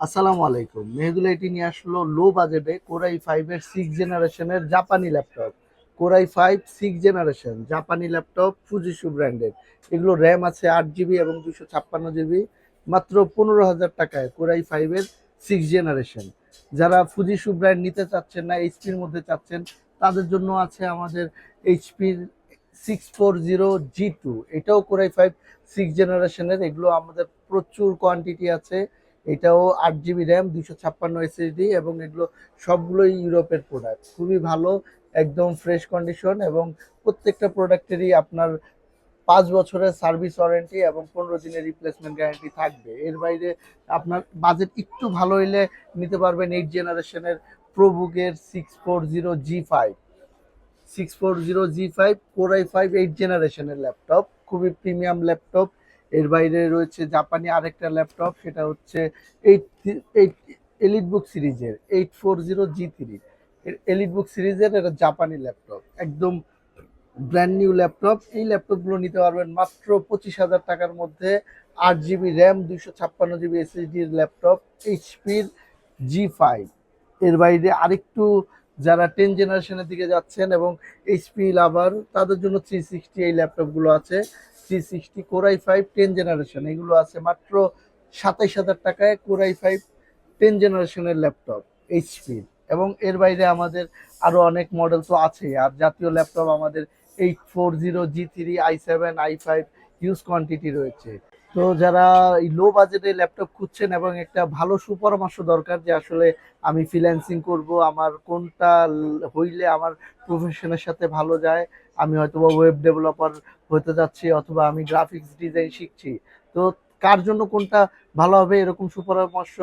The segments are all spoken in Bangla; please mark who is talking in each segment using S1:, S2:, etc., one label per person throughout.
S1: আসসালামু আলাইকুম। মেহেদুল এটি নিয়ে আসলো লো বাজেটে কোরাই 5 এর 6 জেনারেশনের জাপানি ল্যাপটপ। কোরাই 5 6 জেনারেশন জাপানি ল্যাপটপ ফুজিশু ব্র্যান্ডের। এগুলো র্যাম আছে 8 জিবি এবং 256 জিবি। মাত্র 15,000 টাকায় কোরাই 5 এর 6 জেনারেশন। যারা ফুজিশু ব্র্যান্ড নিতে চাচ্ছেন না, এইচপির মধ্যে চাচ্ছেন, তাদের জন্য আছে আমাদের এইচপির 640G2। এটাও কোরাই 5 6 জেনারেশনের। এগুলো আমাদের প্রচুর কোয়ান্টিটি আছে। এটাও 8 জিবি র্যাম, 256 SSD এবং এগুলো সবগুলোই ইউরোপের প্রোডাক্ট। খুবই ভালো, একদম ফ্রেশ কন্ডিশন এবং প্রত্যেকটা প্রোডাক্টেরই আপনার 5 বছরের সার্ভিস ওয়ারেন্টি এবং 15 দিনের রিপ্লেসমেন্ট গ্যারান্টি থাকবে। এর বাইরে আপনার বাজেট একটু ভালো হইলে নিতে পারবেন 8 জেনারেশনের প্রোবুকের 640G5। 640G5 কোরাই 5 8 জেনারেশনের ল্যাপটপ, খুবই প্রিমিয়াম ল্যাপটপ। এর বাইরে রয়েছে জাপানি আরেকটা ল্যাপটপ, সেটা হচ্ছে এইট এইট এলিট বুক সিরিজের 840G3। এলিট বুক সিরিজের এটা জাপানি ল্যাপটপ, একদম ব্র্যান্ড নিউ ল্যাপটপ। এই ল্যাপটপগুলো নিতে পারবেন মাত্র 25,000 টাকার মধ্যে। 8 জিবি র্যাম, 256 জিবি SSDর ল্যাপটপ, এইচপির G5। এর বাইরে আরেকটু যারা 10 জেনারেশনের দিকে যাচ্ছেন এবং এইচপি লাভার, তাদের জন্য 360 এই ল্যাপটপগুলো আছে। 360 কোরাই 5 10 জেনারেশন, এগুলো আছে মাত্র 27,000 টাকায়। কোরাই 5 10 জেনারেশনের ল্যাপটপ এইচপির। এবং এর বাইরে আমাদের আরো অনেক মডেল তো আছেই। আর জাতীয় ল্যাপটপ আমাদের 840G3, i7, i5 huge quantity রয়েছে। তো যারা এই লো বাজেটে ল্যাপটপ খুঁজছেন এবং একটা ভালো সুপরামর্শ দরকার যে আসলে আমি ফ্রিল্যান্সিং করব, আমার কোনটা হইলে আমার প্রফেশনের সাথে ভালো যায়, আমি হয়তো ওয়েব ডেভেলপার হতে যাচ্ছি অথবা আমি গ্রাফিক্স ডিজাইন শিখছি, তো কার জন্য কোনটা ভালো হবে, এরকম সুপরামর্শ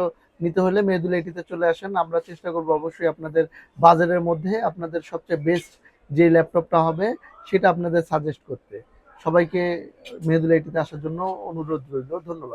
S1: নিতে হলে মেহেদুল এটিতে চলে আসেন। আমরা চেষ্টা করব অবশ্যই আপনাদের বাজারের মধ্যে আপনাদের সবচেয়ে বেস্ট যে ল্যাপটপটা হবে সেটা আপনাদের সাজেস্ট করতে। সবাইকে মেহেদুল এটিতে আসার জন্য অনুরোধ রইল। ধন্যবাদ।